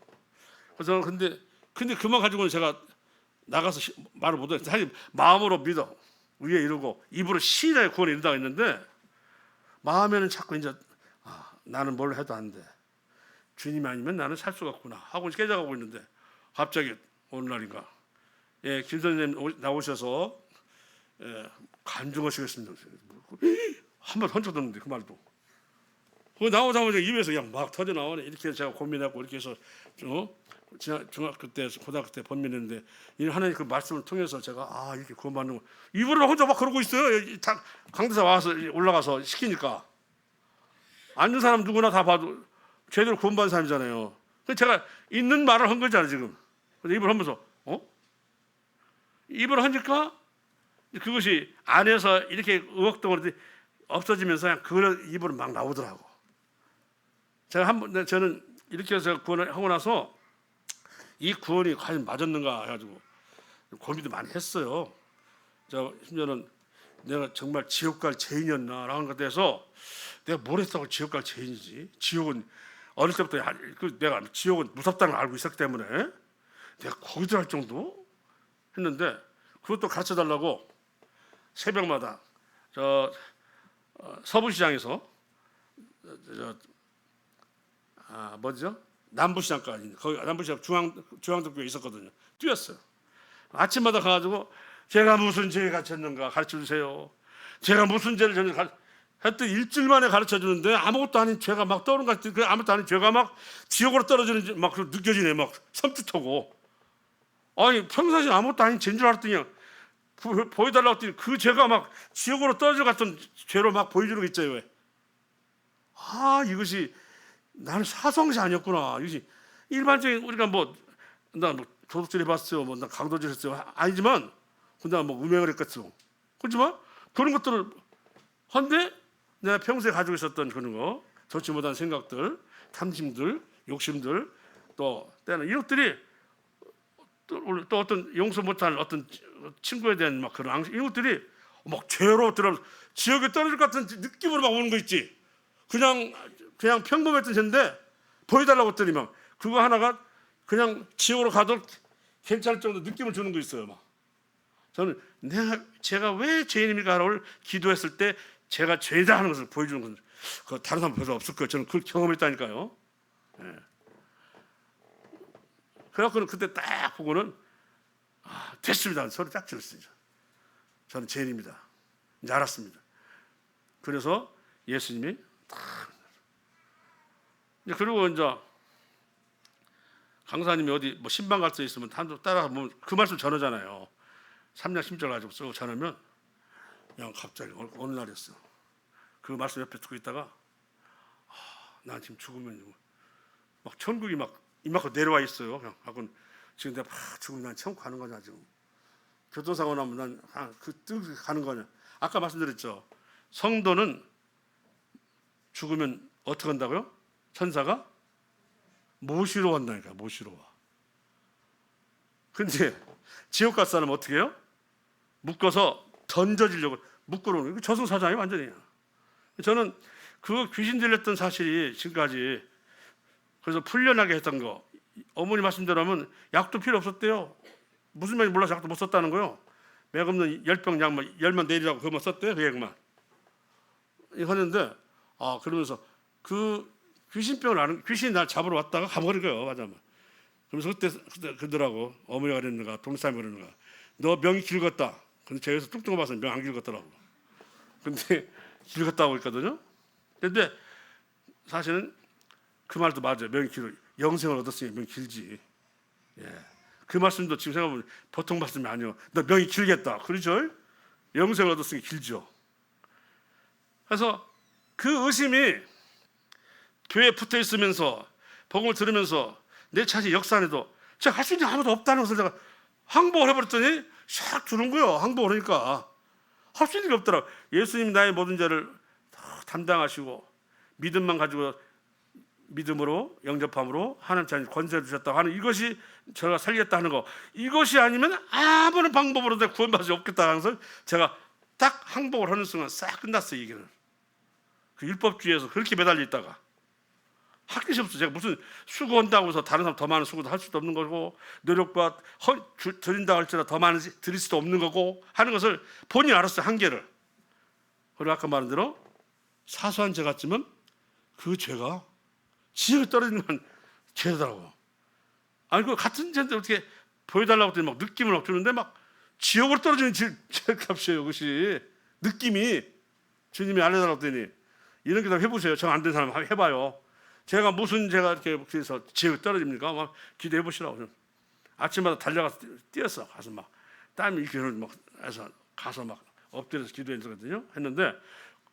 그래서 근데 그만 가지고는 제가 나가서 말을 못해요. 사실 마음으로 믿어 위에 이러고 입으로 시인하여 구원에 이른다고 했는데 마음에는 자꾸 이제 나는 뭘 해도 안 돼. 주님 아니면 나는 살 수가 없구나 하고 깨져가고 있는데 갑자기 어느 날인가 김 선생님 나오셔서 간증하시겠습니다. 한번 던져뒀는데 그 말도 나오자마자 입에서 그냥 막 터져 나오네. 이렇게 제가 고민하고 이렇게 해서 중학교 때 고등학교 때 번민했는데 하나님 그 말씀을 통해서 제가 이렇게 구원받는 거 입으로 혼자 막 그러고 있어요. 강대사 와서 올라가서 시키니까 앉은 사람 누구나 다 봐도 제대로 구원받은 사람이잖아요. 그래서 제가 있는 말을 한 거잖아요 지금. 그래서 입을 하면서 입을 하니까 그것이 안에서 이렇게 의혹덩어리 없어지면서 그냥 그 입으로 막 나오더라고. 저는 이렇게 해서 구원을 하고 나서 이 구원이 과연 맞았는가 해가지고 고민도 많이 했어요. 심지어는 내가 정말 지옥 갈 죄인이었나라는 것에 대해서 내가 뭘 했다고 지옥 갈 죄인이지? 지옥은 어릴 때부터 내가 지옥은 무섭다는 걸 알고 있었기 때문에 내가 거기 들어갈 정도 했는데 그것도 가르쳐 달라고 새벽마다 서부시장에서 남부시장까지 거기 남부시장 중앙동교에 있었거든요. 뛰었어요. 아침마다 가가지고 제가 무슨 죄에 갇혔는가 가르쳐 주세요. 제가 무슨 죄를 졌는가 했더니 일주일 만에 가르쳐 주는데 아무것도 아닌 죄가 막 떠오르는 것 같아. 아무것도 아닌 죄가 막 지옥으로 떨어지는 막 느껴지네. 막 섬뜩하고. 아니 평상시에 아무것도 아닌 죄인 줄 알았더니 보여달라고 했더니 그 죄가 막 지옥으로 떨어져 갔던 죄로 막 보여주는 거 있잖아요. 왜? 이것이 나는 사성시 아니었구나. 이것이 일반적인 우리가 나 도둑질 해봤어요. 나 강도질 했어요. 아니지만 그냥 음행을 했겠어. 그렇지만 그런 것들을 한데 내가 평소에 가지고 있었던 그런 거, 좋지 못한 생각들, 탐심들, 욕심들, 또 때는 이것들이 또 어떤 용서 못한 어떤 친구에 대한 막 그런 앙심, 이것들이 막 죄로 들어 지옥에 떨어질 것 같은 느낌으로 막 오는 거 있지. 그냥 평범했던 죄인데 보여달라고 했더니 막 그거 하나가 그냥 지옥으로 가도 괜찮을 정도 느낌을 주는 거 있어요. 막 저는 제가 왜 죄인입니까를 기도했을 때 제가 죄다 하는 것을 보여주는 건 그 다른 사람 별로 없을 거예요. 저는 그걸 경험했다니까요. 예. 그래갖고는 그때 딱 보고는 됐습니다. 소리 딱 질렀어요. 저는 죄인입니다. 이제 알았습니다. 그래서 예수님이 딱 그리고 이제 강사님이 어디 뭐 신방 갈 수 있으면 따라가 보면 그 말씀 전하잖아요. 3장 10절 가지고 쓰고 전하면 그냥 갑자기 어느 날이었어. 그 말씀 옆에 듣고 있다가 난 지금 죽으면 막 천국이 막 이만큼 내려와 있어요. 그냥 하고 지금 내가 죽으면 난 천국 가는 거냐 지금. 교통사고 나면 난 그 가는 거냐. 아까 말씀드렸죠. 성도는 죽으면 어떻게 한다고요? 천사가 모시러 간다니까. 모시러 와. 근데 지옥 갈 사람은 어떻게 해요? 묶어서 던져지려고 묶으러 오는 거. 저승사자예요 완전히. 저는 그 귀신 들렸던 사실이 지금까지 그래서 풀려나게 했던 거 어머니 말씀대로 하면 약도 필요 없었대요. 무슨 말인지 몰라서 약도 못 썼다는 거요. 맥 없는 열병 약만 열만 내리라고 그것만 썼대요. 그 약만 하는데 그러면서 그 귀신병을 아는 귀신이 날 잡으러 왔다가 가버린 거예요. 맞아. 그러면서 그때 그러더라고. 어머니가 그랬는가 동사람이 그러는가 너 명이 길었다. 근데 제가 뚝 떠봐서 명 안 길었더라고. 근데 길었다고 했거든요. 근데 사실은 그 말도 맞아요. 명이 길어. 영생을 얻었으니 명이 길지. 예. 그 말씀도 지금 생각해보면 보통 말씀이 아니에요. 너 명이 길겠다. 그렇죠? 영생을 얻었으니 길죠. 그래서 그 의심이 교회에 붙어 있으면서 복음을 들으면서 내 자신 역사 안에도 제가 할 수 있는 게 아무도 없다는 것을 제가 항복을 해버렸더니 샥 주는 거예요. 항복을 하니까 할 수 있는 게 없더라고. 예수님이 나의 모든 죄를 다 담당하시고 믿음만 가지고 믿음으로 영접함으로 하나님 자녀 권세를 주셨다고 하는 이것이 제가 살겠다 하는 거. 이것이 아니면 아무런 방법으로 내가 구원받을 수 없겠다 하는 것을 제가 딱 항복을 하는 순간 싹 끝났어요. 이 길은. 그 율법주의에서 그렇게 매달려 있다가 할 것이 없어. 제가 무슨 수고한다고 해서 다른 사람 더 많은 수고도 할 수도 없는 거고 노력과 드린다고 할지라도 더 많은 드릴 수도 없는 거고 하는 것을 본인이 알았어요. 한계를. 그리고 아까 말한 대로 사소한 죄 같지만 그 죄가 지옥에 떨어지는 건 죄더라고. 아니 그 같은 죄인데 어떻게 보여달라고 했더니 막 느낌을 막 주는데 막 지옥으로 떨어지는 죄값이에요. 그것이 느낌이 주님이 알려달라고 했더니 이런 게 다 해보세요. 정 안 된 사람 해봐요. 제가 무슨 제가 이렇게 그래서 지옥에 떨어집니까? 막 기도해 보시라고. 아침마다 달려가서 뛰었어. 가서 막 땀이 이렇게 막 해서 가서 막 엎드려서 기도했거든요. 했는데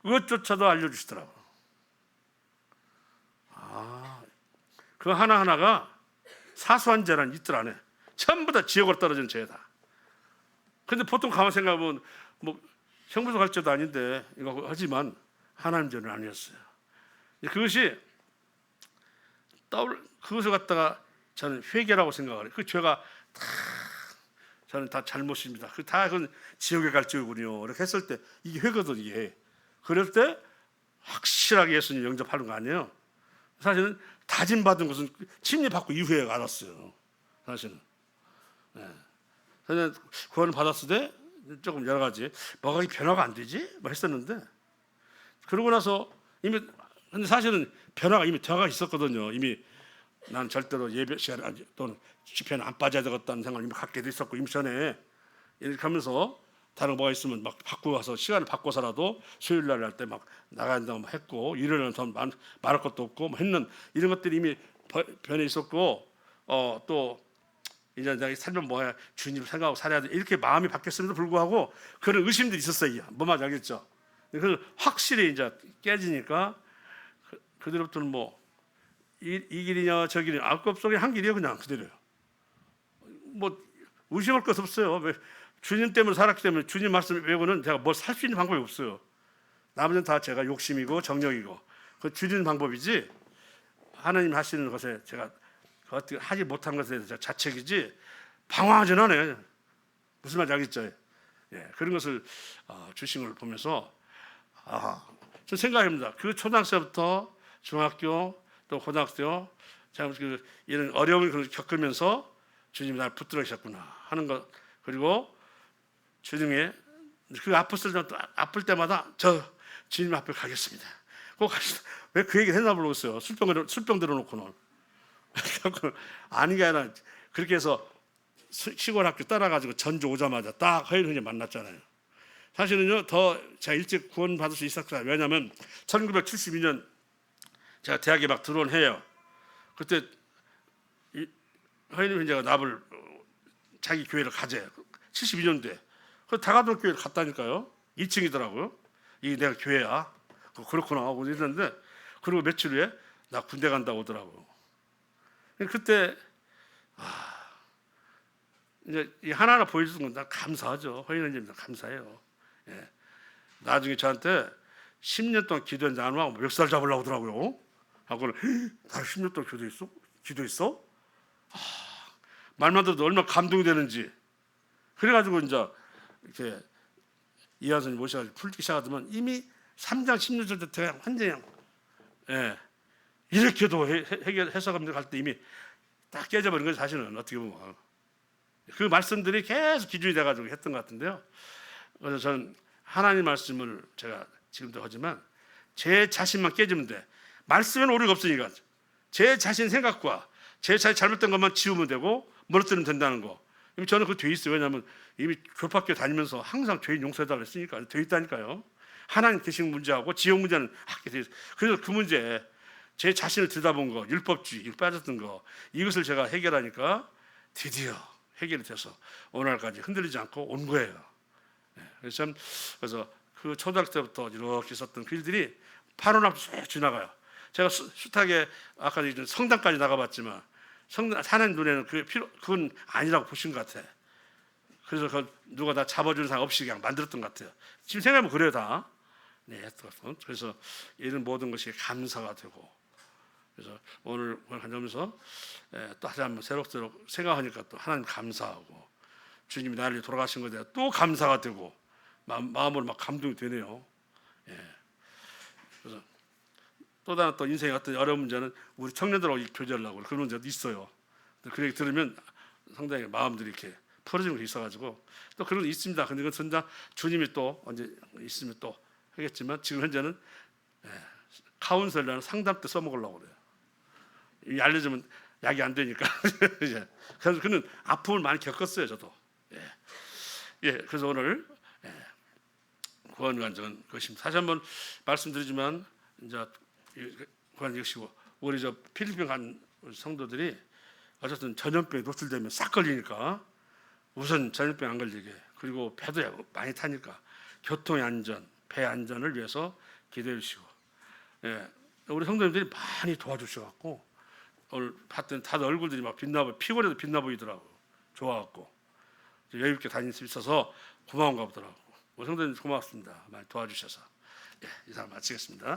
그것조차도 알려주시더라고. 그 하나하나가 사소한 죄란 이틀 안에 전부 다 지옥으로 떨어지는 죄다. 근데 보통 가만 생각하면 뭐 형부소 갈 죄도 아닌데 이거 하지만 하나님 죄는 아니었어요. 그것이 그것을 갖다가 저는 회개라고 생각을 해요. 그 죄가 다 저는 다 잘못입니다. 그건 지옥에 갈 죄군요. 이렇게 했을 때 이게 회거든 이게. 그럴 때 확실하게 예수님 영접하는 거 아니에요. 사실은 다짐 받은 것은 침례 받고 이후에 알았어요. 사실은. 저는 구원을 받았을 때 조금 여러 가지 뭐가 변화가 안 되지? 뭐 했었는데 그러고 나서 이미 근데 사실은 변화가 이미 들어가 있었거든요. 이미 난 절대로 예배 시간 또는 집회는 안 빠져야 되겠다는 생각을 이미 갖게 돼 있었고 이미 전에 이렇게 하면서 다른 뭐가 있으면 막 바꾸고 와서 시간을 바꿔서라도 수요일 날 할 때 막 나가야 된다고 했고 일요일은 더 말할 것도 없고 뭐 했는 이런 것들이 이미 변해 있었고 또 이제 내가 살면 뭐야 주님을 생각하고 살아야 돼 이렇게 마음이 바뀌었음에도 불구하고 그런 의심들이 있었어요. 뭐 말인지 알겠죠? 그 확실히 이제 깨지니까 그대로부터는 뭐 이 길이냐 저 길이냐 알 것 없어 한 길이에요. 그냥 그대로요. 뭐 의심할 것 없어요. 왜 주님 때문에 살았기 때문에 주님 말씀 외고는 제가 뭘 살 수 있는 방법이 없어요. 나머지는 다 제가 욕심이고 정력이고 그 줄이는 방법이지 하나님 하시는 것에 제가 어떻게 하지 못한 것에 대해서 자책이지 방황하지는 않아요. 무슨 말인지 알겠죠? 예, 그런 것을 주신 걸 보면서 저 생각합니다. 그 초등학생부터 중학교 또 고등학교 제가 이런 어려움을 겪으면서 주님이 나를 붙들어주셨구나 하는 것 그리고 주님의 그 아플 때마다 저 주님 앞에 가겠습니다. 왜 그 얘기를 했나 모르겠어요. 술병 들어놓고는 아닌 게 아니라 그렇게 해서 시골 학교 따라가지고 전주 오자마자 딱 허인을 만났잖아요. 사실은요 더 제가 일찍 구원 받을 수 있었어요. 왜냐하면 1972년 제가 대학에 막 들어온 해요. 그때 허인 형제가 나를 자기 교회를 가재 72년도에 그 다가동 교회를 갔다니까요. 2층이더라고요. 이 내가 교회야. 그렇구나 하고 이랬는데 그리고 며칠 후에 나 군대 간다고 오더라고요. 그때 이제 하나하나 보여주는 건 나 감사하죠. 허인원님 감사해요. 예. 나중에 저한테 10년 동안 기도했는데 안 와고 멱살 잡으려고 하더라고요. 하고는 나 10년 동안 기도했어? 말만 들어도 얼마나 감동이 되는지. 그래가지고 이제 이렇게 이하선이 모셔가지고 풀기 시작하더만 이미 3장 16절 때 완전히 이렇게도 해석하면서 갈 때 이미 딱 깨져버린 거죠. 사실은 어떻게 보면 그 말씀들이 계속 기준이 돼가지고 했던 것 같은데요. 그래서 저는 하나님 말씀을 제가 지금도 하지만 제 자신만 깨지면 돼. 말씀에는 오류가 없으니까 제 자신 생각과 제 자신 잘못된 것만 지우면 되고 멀어뜨리면 된다는 거. 이미 저는 그 돼 있어요. 왜냐하면 이미 교파학교 다니면서 항상 죄인 용서해달라 했으니까 돼 있다니까요. 하나님 계신 문제하고 지옥 문제는 학게 돼 있어요. 그래서 그 문제 제 자신을 들여다본 거, 율법주의 빠졌던 거 이것을 제가 해결하니까 드디어 해결이 돼서 오늘까지 흔들리지 않고 온 거예요. 그래서 그 초등학교 때부터 이렇게 있었던 그 일들이 8원 앞 쭉 지나가요. 제가 숱하게 아까 성당까지 나가봤지만 하나님 눈에는 그건 아니라고 보신 것 같아. 그래서 누가 다 잡아주는 사람 없이 그냥 만들었던 것 같아요. 지금 생각하면 그래요 다. 네, 그래서 이런 모든 것이 감사가 되고 그래서 오늘 가면서 또 다시 한번 새록새록 생각하니까 또 하나님 감사하고 주님이 나를 위해 돌아가신 것에 대해 또 감사가 되고 마음으로 막 감동이 되네요. 예. 그래서 또 다른 또 인생의 어떤 어려운 문제는 우리 청년들하고 교제를 하고 그런 문제도 있어요. 그 얘기 들으면 상당히 마음들이 이렇게 풀어지는 게 있어가지고 또 그런 게 있습니다. 근데 그건 주님이 또 언제 있으면 또 하겠지만 지금 현재는 카운셀러는 상담 때 써먹으려고 그래요. 알려주면 약이 안 되니까. 그래서 그는 아픔을 많이 겪었어요, 저도. 그래서 오늘 구원관정은 그것입니다. 다시 한번 말씀드리지만 이제 구원 역시고 우리 저 필리핀 간 성도들이 어쨌든 전염병에 노출되면 싹 걸리니까 우선 전염병 안 걸리게 그리고 배도 많이 타니까 교통의 안전, 배 안전을 위해서 기도해 주시고 우리 성도님들이 많이 도와주셔갖고 오늘 봤더니 다들 얼굴들이 막 피곤해도 빛나 보이더라고. 좋아갖고 여유 있게 다닐 수 있어서 고마운가 보더라고. 우리 성도님 고맙습니다. 많이 도와주셔서 이상 마치겠습니다.